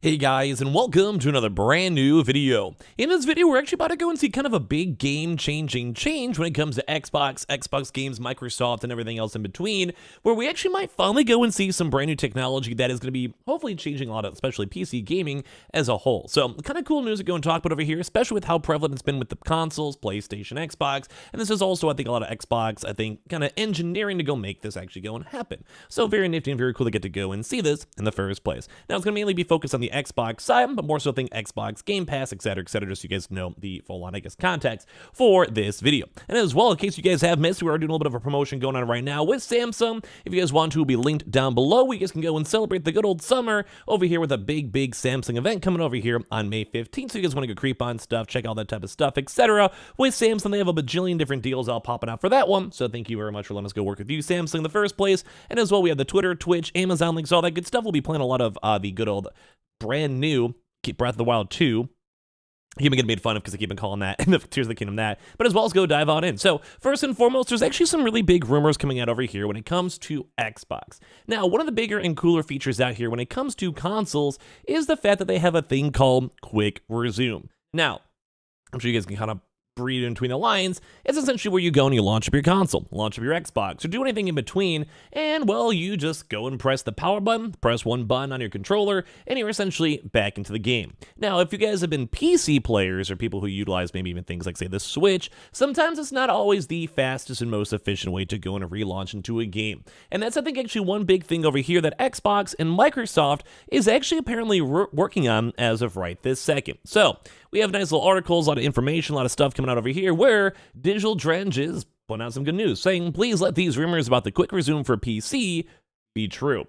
Hey guys, and welcome to another brand new video. In this video, we're actually about to go and see kind of a big game-changing change when it comes to Xbox games, Microsoft, and everything else in between, where we actually might finally go and see some brand new technology that is going to be hopefully changing a lot of, especially PC gaming as a whole. So, kind of cool news to go and talk about over here, especially with how prevalent it's been with the consoles, PlayStation, Xbox, and this is also, I think, a lot of Xbox, kind of engineering to go make this actually go and happen. So, very nifty and very cool to get to go and see this in the first place. Now, it's going to mainly be focused on the Xbox side, but more so think Xbox, Game Pass, etc., just so you guys know the full-on, context for this video. And as well, in case you guys have missed, we are doing a little bit of a promotion going on right now with Samsung. If you guys want to, it'll be linked down below. You guys can go and celebrate the good old summer over here with a big Samsung event coming over here on May 15th. So you guys want to go creep on stuff, check all that type of stuff, etc. With Samsung, they have a bajillion different deals all popping out for that one. So thank you very much for letting us go work with you, Samsung, in the first place. And as well, we have the Twitter, Twitch, Amazon links, all that good stuff. We'll be playing a lot of the good old brand new Breath of the Wild 2. Human getting made fun of because I keep on calling that in the Tears of the Kingdom that, but as well as go dive on in. So first and foremost, there's actually some really big rumors coming out over here when it comes to Xbox. Now, one of the bigger and cooler features out here when it comes to consoles is the fact that they have a thing called Quick Resume. Now, I'm sure you guys can kind of read in between the lines. It's essentially where you go and you launch up your console, launch up your Xbox, or do anything in between, and well, you just go and press the power button, press one button on your controller, and you're essentially back into the game. Now, if you guys have been PC players or people who utilize maybe even things like, say, the Switch, sometimes it's not always the fastest and most efficient way to go and relaunch into a game. And that's, I think, actually one big thing over here that Xbox and Microsoft is actually apparently working on as of right this second. So, we have nice little articles, a lot of information, a lot of stuff coming out over here where Digital Drench is putting out some good news, saying, please let these rumors about the quick resume for PC be true.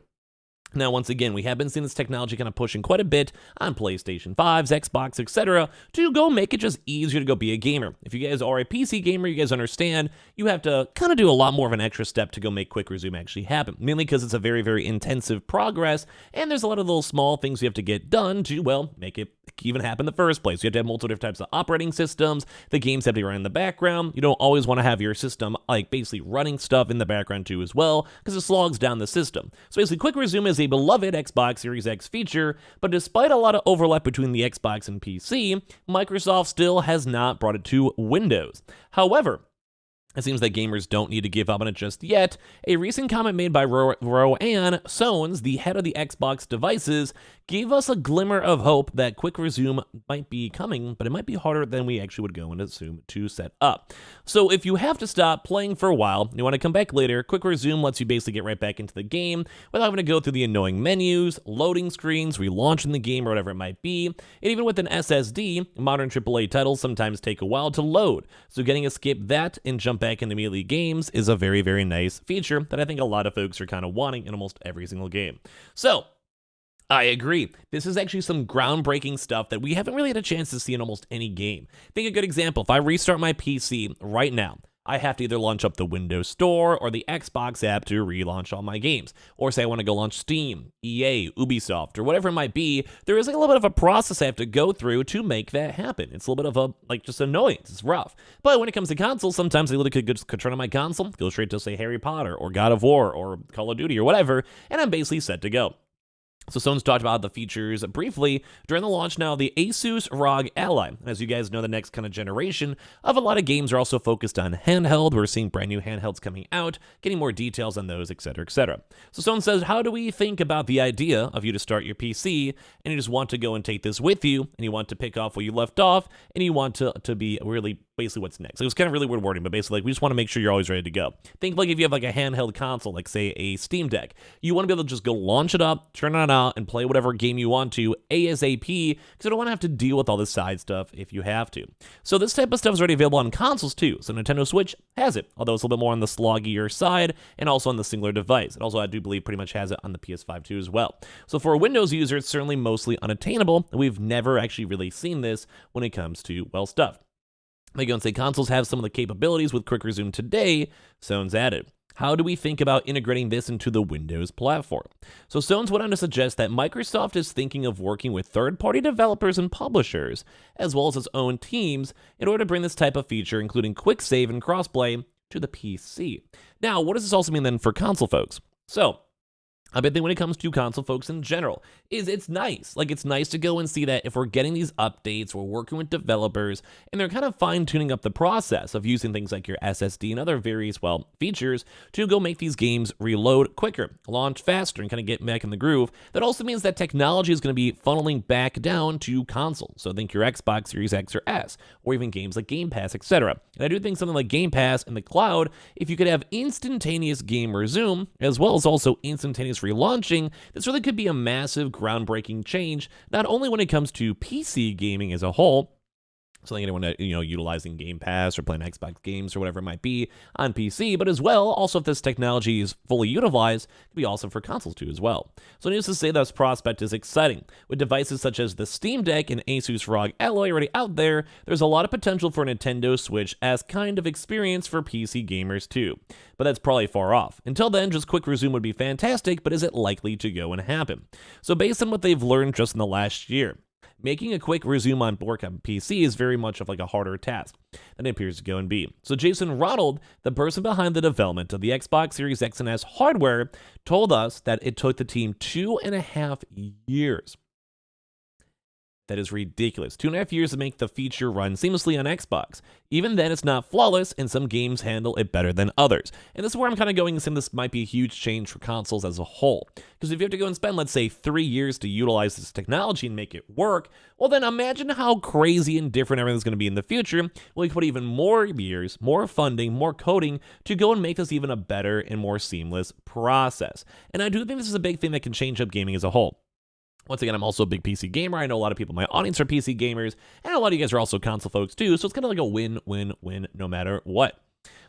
Now, once again, we have been seeing this technology kind of pushing quite a bit on PlayStation 5s, Xbox, etc., to go make it just easier to go be a gamer. If you guys are a PC gamer, you guys understand you have to kind of do a lot more of an extra step to go make Quick Resume actually happen, mainly because it's a very intensive progress, and there's a lot of little small things you have to get done to, well, make it even happen in the first place. You have to have multiple different types of operating systems. The games have to be running in the background. You don't always want to have your system, basically running stuff in the background too as well, because it slogs down the system. So basically, Quick Resume is a beloved Xbox Series X feature, but despite a lot of overlap between the Xbox and PC, Microsoft still has not brought it to Windows. However, it seems that gamers don't need to give up on it just yet. A recent comment made by Rowan Sones, the head of the Xbox devices, gave us a glimmer of hope that Quick Resume might be coming, but it might be harder than we actually would go and assume to set up. So if you have to stop playing for a while, and you want to come back later, Quick Resume lets you basically get right back into the game without having to go through the annoying menus, loading screens, relaunching the game, or whatever it might be. And even with an SSD, modern AAA titles sometimes take a while to load. So getting to skip that and jump back into immediately games is a very nice feature that I think a lot of folks are kind of wanting in almost every single game. So, I agree. This is actually some groundbreaking stuff that we haven't really had a chance to see in almost any game. Think a good example, if I restart my PC right now, I have to either launch up the Windows Store or the Xbox app to relaunch all my games. Or say I want to go launch Steam, EA, Ubisoft, or whatever it might be, there is a little bit of a process I have to go through to make that happen. It's a little bit of a, just annoyance. It's rough. But when it comes to consoles, sometimes I literally could turn on my console, go straight to, say, Harry Potter, or God of War, or Call of Duty, or whatever, and I'm basically set to go. So Sone's talked about the features briefly during the launch now of the Asus ROG Ally. As you guys know, the next kind of generation of a lot of games are also focused on handheld. We're seeing brand new handhelds coming out, getting more details on those, etc., etc. So Sone says, how do we think about the idea of you to start your PC and you just want to go and take this with you and you want to pick off where you left off and you want to be really basically what's next. It was kind of really weird wording, but basically we just want to make sure you're always ready to go. Think if you have a handheld console, like say a Steam Deck, you want to be able to just go launch it up, turn it out, and play whatever game you want to ASAP, because you don't want to have to deal with all this side stuff if you have to. So this type of stuff is already available on consoles too. So Nintendo Switch has it, although it's a little bit more on the sloggier side and also on the singular device. It also, I do believe, pretty much has it on the PS5 too as well. So for a Windows user, it's certainly mostly unattainable. We've never actually really seen this when it comes to, well, stuff. They go and say consoles have some of the capabilities with Quick Resume today, Sone's added. How do we think about integrating this into the Windows platform? So Sones went on to suggest that Microsoft is thinking of working with third-party developers and publishers, as well as its own teams, in order to bring this type of feature, including quick save and crossplay, to the PC. Now, what does this also mean then for console folks? So, a big thing when it comes to console folks in general is it's nice. Like, it's nice to go and see that if we're getting these updates, we're working with developers, and they're kind of fine-tuning up the process of using things like your SSD and other various, well, features to go make these games reload quicker, launch faster, and kind of get back in the groove. That also means that technology is going to be funneling back down to consoles. So think your Xbox Series X or S, or even games like Game Pass, etc. And I do think something like Game Pass in the cloud, if you could have instantaneous game resume, as well as also instantaneous relaunching, this really could be a massive groundbreaking change, not only when it comes to PC gaming as a whole, so like anyone utilizing Game Pass or playing Xbox games or whatever it might be on PC, but as well, also if this technology is fully utilized, it could be awesome for consoles too as well. So needless to say, this prospect is exciting. With devices such as the Steam Deck and Asus ROG Alloy already out there, there's a lot of potential for Nintendo Switch as kind of experience for PC gamers too. But that's probably far off. Until then, just quick resume would be fantastic, but is it likely to go and happen? So based on what they've learned just in the last year, making a quick resume on board on PC is very much of like a harder task than it appears to go and be. So Jason Ronald, the person behind the development of the Xbox Series X and S hardware, told us that it took the team 2.5 years. That is ridiculous. 2.5 years to make the feature run seamlessly on Xbox. Even then, it's not flawless, and some games handle it better than others. And this is where I'm kind of going and saying this might be a huge change for consoles as a whole. Because if you have to go and spend, let's say, 3 years to utilize this technology and make it work, well then imagine how crazy and different everything's going to be in the future. Well, you can put even more years, more funding, more coding to go and make this even a better and more seamless process. And I do think this is a big thing that can change up gaming as a whole. Once again, I'm also a big PC gamer. I know a lot of people in my audience are PC gamers, and a lot of you guys are also console folks too, so it's kind of like a win-win-win no matter what.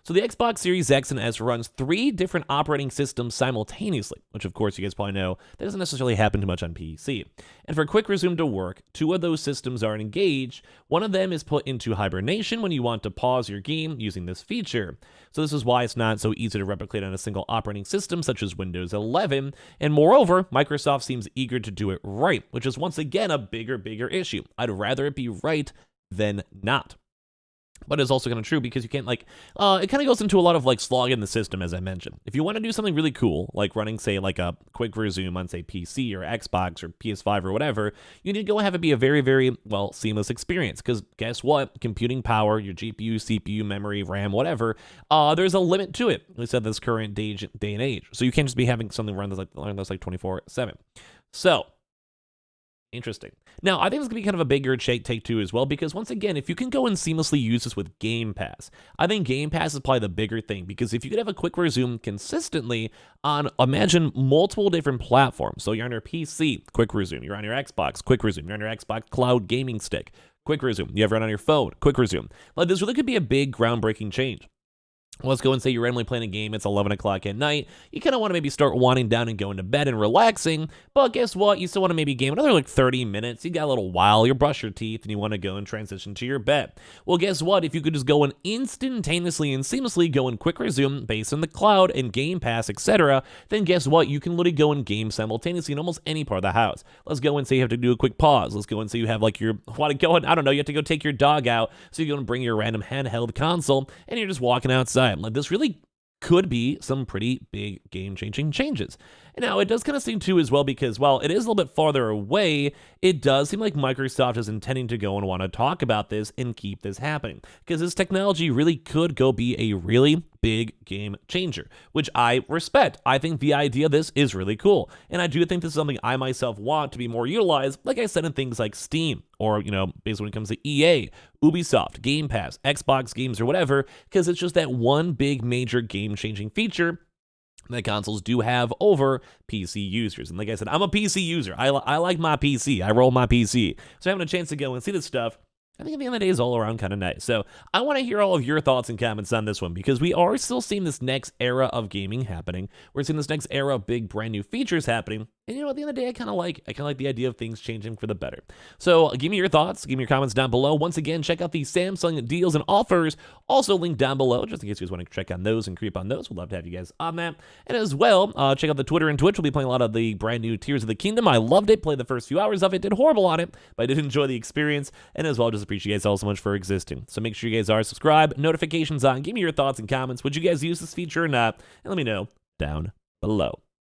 So the Xbox Series X and S runs 3 different operating systems simultaneously, which of course you guys probably know that doesn't necessarily happen too much on PC. And for quick resume to work, 2 of those systems are engaged. One of them is put into hibernation when you want to pause your game using this feature. So this is why it's not so easy to replicate on a single operating system such as Windows 11. And moreover, Microsoft seems eager to do it right, which is once again a bigger issue. I'd rather it be right than not. But it's also kind of true because you can't it kind of goes into a lot of slog in the system, as I mentioned. If you want to do something really cool, like running, say, like a quick resume on, say, PC or Xbox or PS5 or whatever, you need to go have it be a very, very, well, seamless experience. Because guess what? Computing power, your GPU, CPU, memory, RAM, whatever, there's a limit to it, at least at this current day and age. So you can't just be having something run that's like 24/7. So, interesting. Now, I think it's going to be kind of a bigger take too as well, because once again, if you can go and seamlessly use this with Game Pass, I think Game Pass is probably the bigger thing, because if you could have a quick resume consistently on, imagine, multiple different platforms. So you're on your PC, quick resume. You're on your Xbox, quick resume. You're on your Xbox Cloud Gaming Stick, quick resume. You have it on your phone, quick resume. This really could be a big groundbreaking change. Let's go and say you're randomly playing a game, it's 11 o'clock at night, you kind of want to maybe start winding down and going to bed and relaxing, but guess what, you still want to maybe game another 30 minutes, you got a little while, you brush your teeth, and you want to go and transition to your bed. Well, guess what, if you could just go and instantaneously and seamlessly go and quick resume based on the cloud and Game Pass, etc., then guess what, you can literally go and game simultaneously in almost any part of the house. Let's go and say you have to do a quick pause, let's go and say you have you want to go and, I don't know, you have to go take your dog out, so you go and bring your random handheld console, and you're just walking outside. This really could be some pretty big game-changing changes. And now, it does kind of seem too as well because, while it is a little bit farther away, it does seem like Microsoft is intending to go and want to talk about this and keep this happening, because this technology really could go be a really big game changer, which I respect. I think the idea of this is really cool, and I do think this is something I myself want to be more utilized, like I said, in things like Steam, or, basically when it comes to EA, Ubisoft, Game Pass, Xbox games, or whatever, because it's just that one big major game-changing feature that consoles do have over PC users. And like I said, I'm a PC user. I like my PC. I roll my PC. So having a chance to go and see this stuff, I think at the end of the day is all around kind of nice. So I want to hear all of your thoughts and comments on this one, because we are still seeing this next era of gaming happening. We're seeing this next era of big brand new features happening. And at the end of the day, I kind of like the idea of things changing for the better. So give me your thoughts, give me your comments down below. Once again, check out the Samsung deals and offers, also linked down below, just in case you guys want to check on those and creep on those. We'd love to have you guys on that. And as well, check out the Twitter and Twitch. We'll be playing a lot of the brand new Tears of the Kingdom. I loved it, played the first few hours of it, did horrible on it, but I did enjoy the experience. And as well, just appreciate you guys all so much for existing. So make sure you guys are subscribed, notifications on, give me your thoughts and comments. Would you guys use this feature or not? And let me know down below.